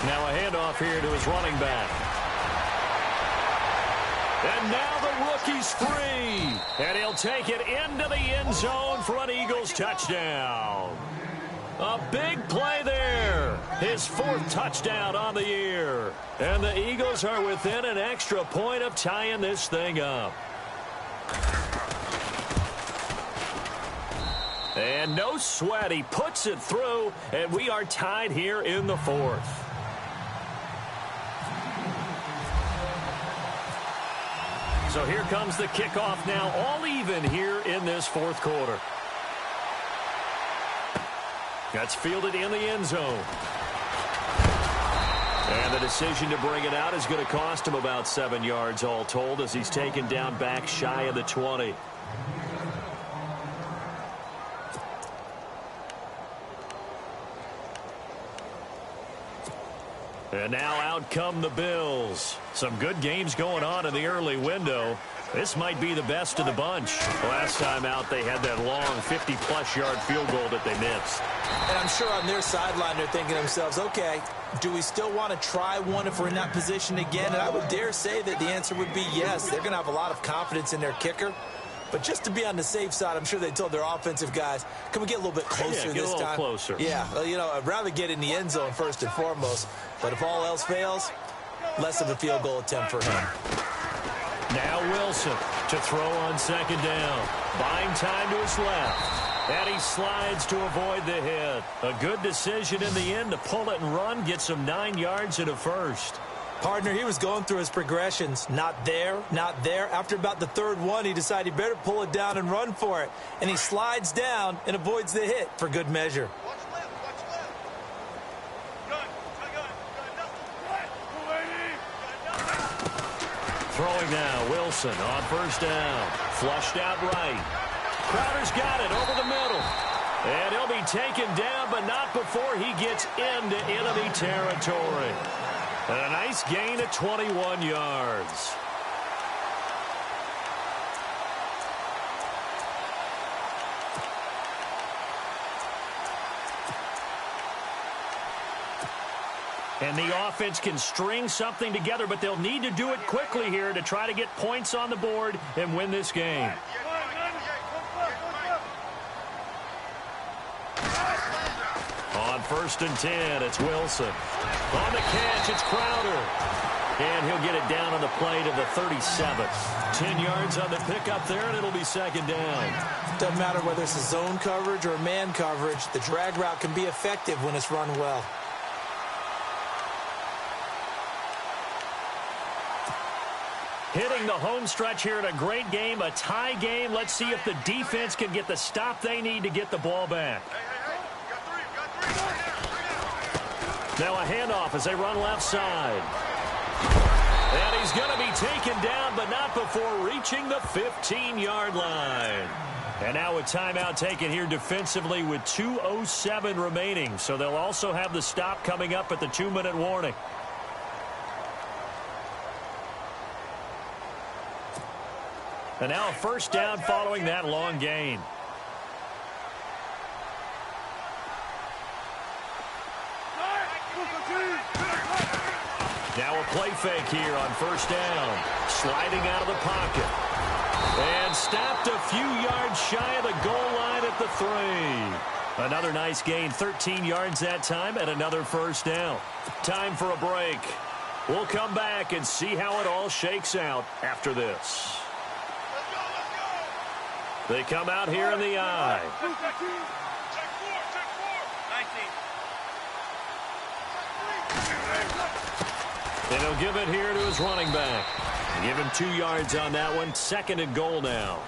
Now a handoff here to his running back. And now the rookie's free. And he'll take it into the end zone for an Eagles touchdown. A big play there. His 4th touchdown on the year. And the Eagles are within an extra point of tying this thing up. And no sweat. He puts it through, and we are tied here in the 4th. So here comes the kickoff now, all even here in this 4th quarter. That's fielded in the end zone. And the decision to bring it out is going to cost him about 7 yards all told as he's taken down back shy of the 20. And now out come the Bills. Some good games going on in the early window. This might be the best of the bunch. Last time out, they had that long 50-plus yard field goal that they missed. And I'm sure on their sideline, they're thinking to themselves, okay, do we still want to try one if we're in that position again? And I would dare say that the answer would be yes. They're going to have a lot of confidence in their kicker. But just to be on the safe side, I'm sure they told their offensive guys, can we get a little bit closer this time? Get a little closer. Yeah, you know, I'd rather get in the end zone first and foremost. But if all else fails, less of a field goal attempt for him. Now Wilson to throw on 2nd down. Buying time to his left. And he slides to avoid the hit. A good decision in the end to pull it and run, get some 9 yards and a first. Partner, he was going through his progressions. Not there, not there. After about the 3rd one, he decided he better pull it down and run for it. And he slides down and avoids the hit for good measure. Throwing now, Wilson on 1st down. Flushed out right. Crowder's got it over the middle. And he'll be taken down, but not before he gets into enemy territory. And a nice gain of 21 yards. And the offense can string something together, but they'll need to do it quickly here to try to get points on the board and win this game. On 1st and 10, it's Wilson. On the catch, it's Crowder. And he'll get it down on the play to the 37. 10 yards on the pickup there, and it'll be 2nd down. Doesn't matter whether it's a zone coverage or man coverage, the drag route can be effective when it's run well. Hitting the home stretch here in a great game, a tie game. Let's see if the defense can get the stop they need to get the ball back. Now a handoff as they run left side. And he's going to be taken down, but not before reaching the 15-yard line. And now a timeout taken here defensively with 2:07 remaining. So they'll also have the stop coming up at the 2-minute warning. And now a 1st down following that long gain. Now a play fake here on 1st down. Sliding out of the pocket. And stopped a few yards shy of the goal line at the 3. Another nice gain, 13 yards that time, and another 1st down. Time for a break. We'll come back and see how it all shakes out after this. They come out here in the I. And he'll give it here to his running back. Give him 2 yards on that one. 2nd and goal now.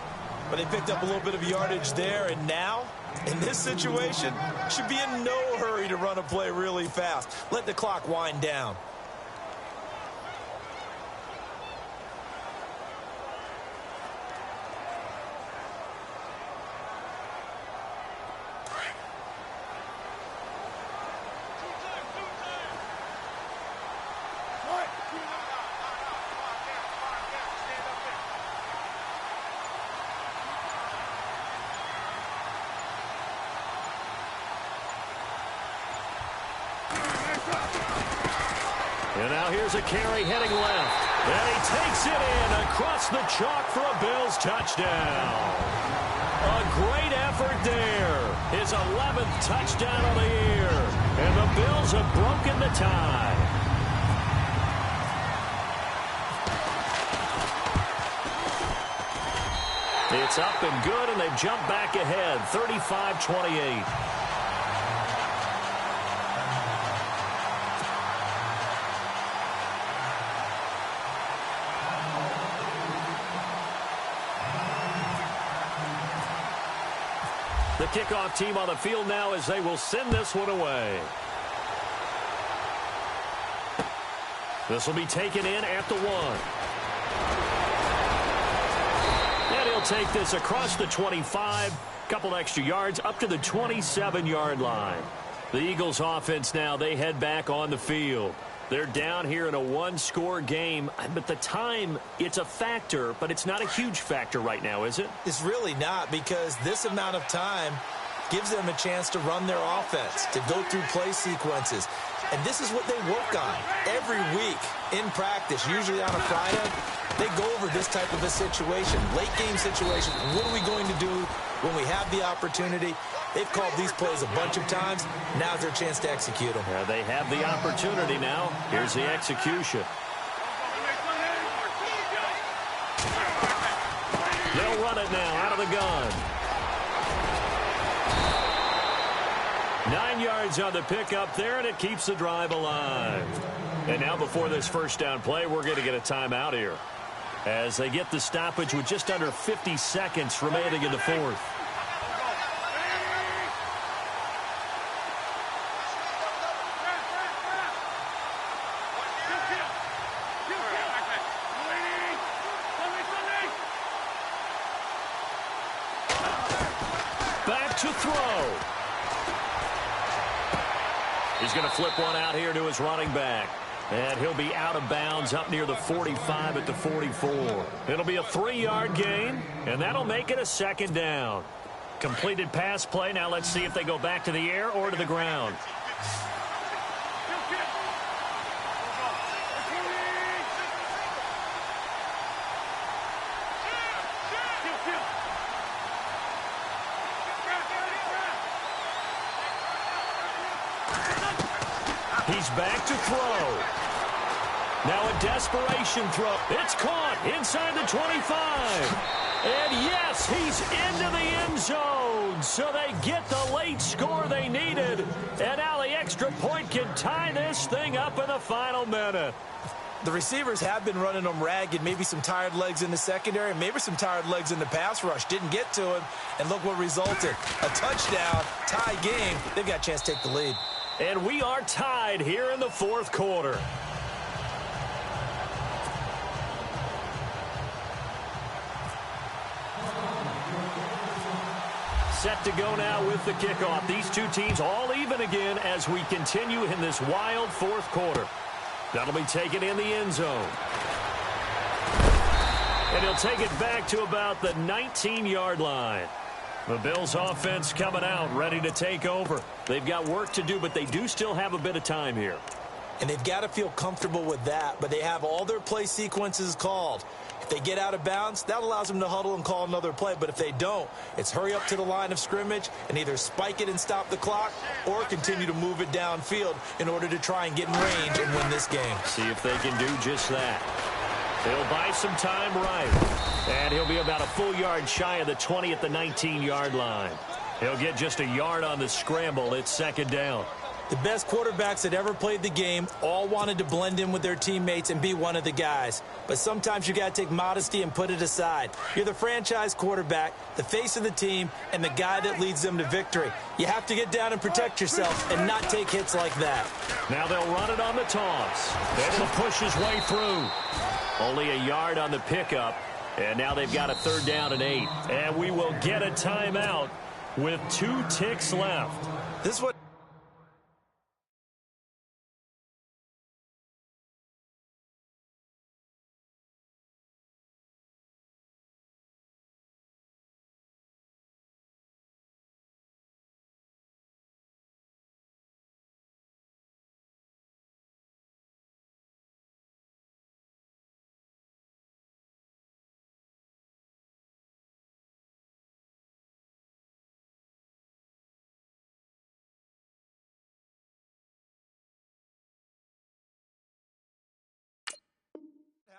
But they picked up a little bit of yardage there, and now, in this situation, should be in no hurry to run a play really fast. Let the clock wind down. And now here's a carry heading left. And he takes it in across the chalk for a Bills touchdown. A great effort there. His 11th touchdown of the year. And the Bills have broken the tie. It's up and good, and they've jumped back ahead, 35-28. The kickoff team on the field now as they will send this one away. This will be taken in at the 1. And he'll take this across the 25, couple extra yards up to the 27-yard line. The Eagles offense now, they head back on the field. They're down here in a one-score game, but the time, it's a factor, but it's not a huge factor right now, is it? It's really not, because this amount of time gives them a chance to run their offense, to go through play sequences. And this is what they work on every week in practice, usually on a Friday. They go over this type of a situation, late-game situation. What are we going to do when we have the opportunity? They've called these plays a bunch of times. Now's their chance to execute them. Yeah, they have the opportunity now. Here's the execution. They'll run it now out of the gun. 9 yards on the pickup there, and it keeps the drive alive. And now before this first down play, we're going to get a timeout here as they get the stoppage with just under 50 seconds remaining in the fourth. Back to throw. He's going to flip one out here to his running back. And he'll be out of bounds up near the 45 at the 44. It'll be a 3-yard gain, and that'll make it a second down. Completed pass play. Now let's see if they go back to the air or to the ground. He's back to throw. Now a desperation throw. It's caught inside the 25. And yes, he's into the end zone. So they get the late score they needed. And now the extra point can tie this thing up in the final minute. The receivers have been running them ragged. Maybe some tired legs in the secondary, maybe some tired legs in the pass rush. Didn't get to him, and look what resulted. A touchdown, tie game. They've got a chance to take the lead. And we are tied here in the fourth quarter. Set to go now with the kickoff. These two teams all even again as we continue in this wild fourth quarter. That'll be taken in the end zone. And he'll take it back to about the 19-yard line. The Bills offense coming out, ready to take over. They've got work to do, but they do still have a bit of time here. And they've got to feel comfortable with that, but they have all their play sequences called. If they get out of bounds, that allows them to huddle and call another play. But if they don't, it's hurry up to the line of scrimmage and either spike it and stop the clock or continue to move it downfield in order to try and get in range and win this game. See if they can do just that. He'll buy some time right. And he'll be about a full yard shy of the 20 at the 19-yard line. He'll get just a yard on the scramble. It's second down. The best quarterbacks that ever played the game all wanted to blend in with their teammates and be one of the guys. But sometimes you got to take modesty and put it aside. You're the franchise quarterback, the face of the team, and the guy that leads them to victory. You have to get down and protect yourself and not take hits like that. Now they'll run it on the toss. Able to push his way through. Only a yard on the pickup. And now they've got a 3rd down and 8. And we will get a timeout with 2 ticks left. This is what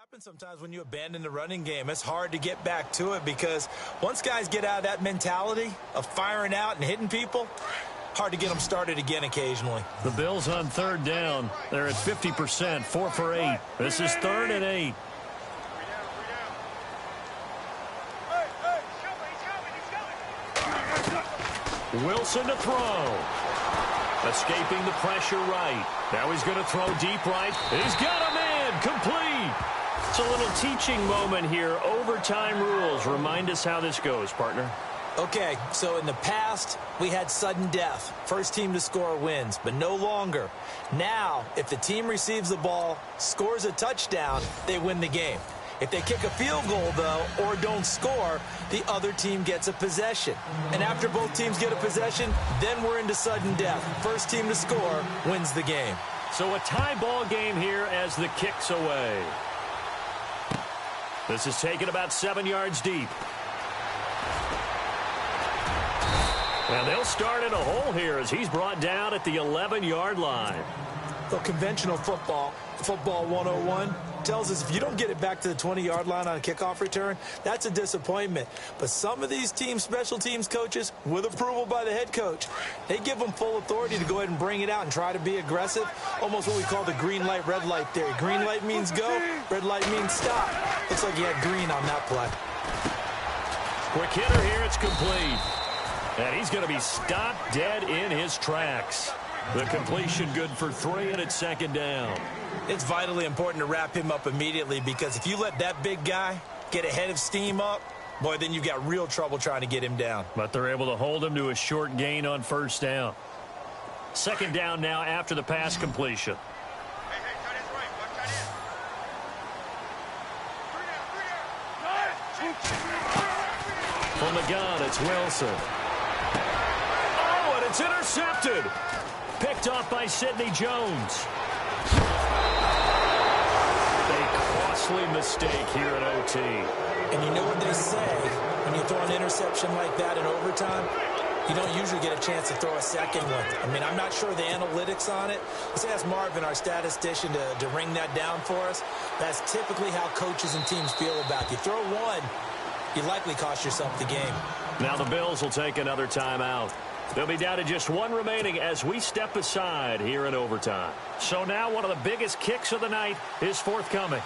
happens sometimes when you abandon the running game. It's hard to get back to it because once guys get out of that mentality of firing out and hitting people, hard to get them started again occasionally. The Bills on 3rd down. They're at 50%, 4 for 8. This is 3rd and 8. Wilson to throw. Escaping the pressure right. Now he's going to throw deep right. He's got a man. Complete. It's a little teaching moment here. Overtime rules. Remind us how this goes, partner. Okay, so in the past, we had sudden death. First team to score wins, but no longer. Now, if the team receives the ball, scores a touchdown, they win the game. If they kick a field goal, though, or don't score, the other team gets a possession. And after both teams get a possession, then we're into sudden death. First team to score wins the game. So a tie ball game here as the kick's away. This is taken about 7 yards deep. And they'll start in a hole here as he's brought down at the 11-yard line. So conventional football 101, tells us if you don't get it back to the 20-yard line on a kickoff return, that's a disappointment. But some of these teams, special teams coaches, with approval by the head coach, they give them full authority to go ahead and bring it out and try to be aggressive, almost what we call the green light, red light theory. Green light means go, red light means stop. Looks like he had green on that play. Quick hitter here, it's complete. And he's going to be stopped dead in his tracks. The completion good for 3, and it's 2nd down. It's vitally important to wrap him up immediately because if you let that big guy get a head of steam up, boy, then you've got real trouble trying to get him down. But they're able to hold him to a short gain on 1st down. 2nd down now after the pass completion. From the gun, it's Wilson. Oh, and it's intercepted. Picked off by Sidney Jones. A costly mistake here at OT. And you know what they say, when you throw an interception like that in overtime, you don't usually get a chance to throw a second one. I mean, I'm not sure the analytics on it. Let's ask Marvin, our statistician, to ring that down for us. That's typically how coaches and teams feel about it. You throw one, you likely cost yourself the game. Now the Bills will take another timeout. They'll be down to just 1 remaining as we step aside here in overtime. So now one of the biggest kicks of the night is forthcoming.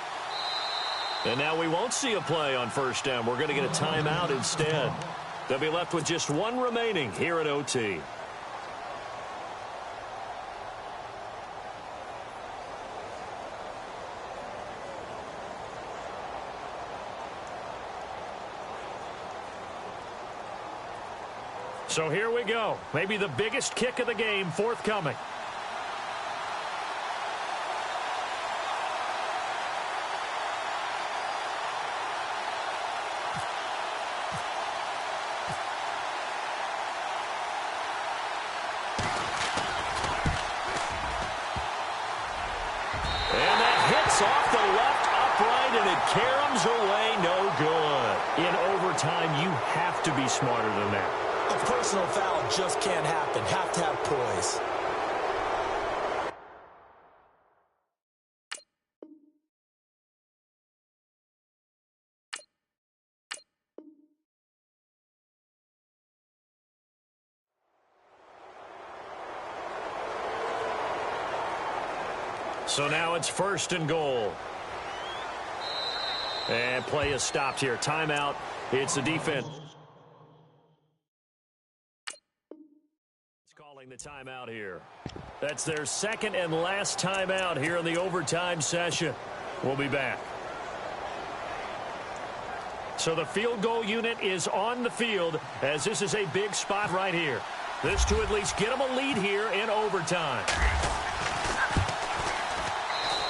And now we won't see a play on 1st down. We're going to get a timeout instead. They'll be left with just 1 remaining here at OT. So here we go. Maybe the biggest kick of the game forthcoming. And that hits off the left upright, and it caroms away no good. In overtime, you have to be smarter than that. A personal foul just can't happen. Have to have poise. So now it's 1st and goal. And play is stopped here. Timeout. It's the defense. It's calling the timeout here. That's their 2nd and last timeout here in the overtime session. We'll be back. So the field goal unit is on the field as this is a big spot right here. This to at least get them a lead here in overtime.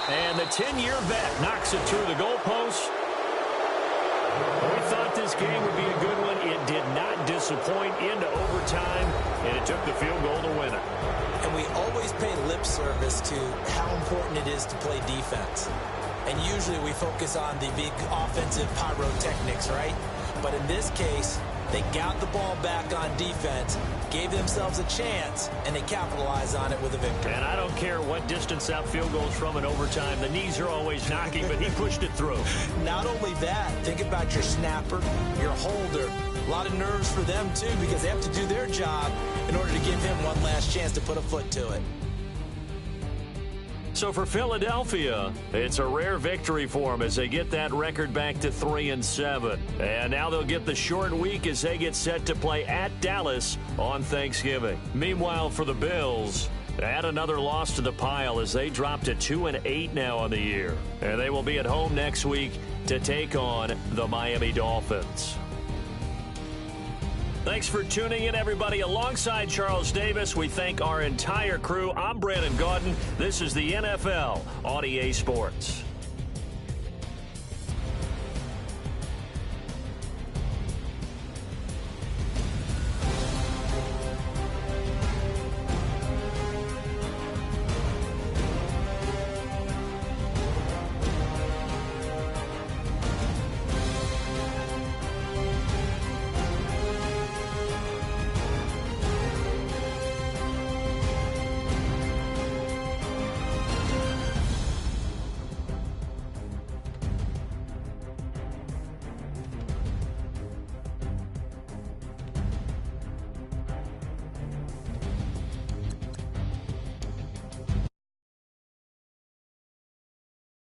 And the 10-year vet knocks it through the goalpost. We thought this game would be a good one. It did not disappoint into overtime, and it took the field goal to win it. And we always pay lip service to how important it is to play defense. And usually we focus on the big offensive pyrotechnics, right? But in this case, they got the ball back on defense, gave themselves a chance, and they capitalized on it with a victory. And I don't care what distance that field goes from in overtime. The knees are always knocking, but he pushed it through. Not only that, think about your snapper, your holder. A lot of nerves for them, too, because they have to do their job in order to give him one last chance to put a foot to it. So for Philadelphia, it's a rare victory for them as they get that record back to 3-7. And now they'll get the short week as they get set to play at Dallas on Thanksgiving. Meanwhile, for the Bills, add another loss to the pile as they drop to 2-8 now on the year. And they will be at home next week to take on the Miami Dolphins. Thanks for tuning in, everybody. Alongside Charles Davis, we thank our entire crew. I'm Brandon Gaudin. This is the NFL on EA Sports.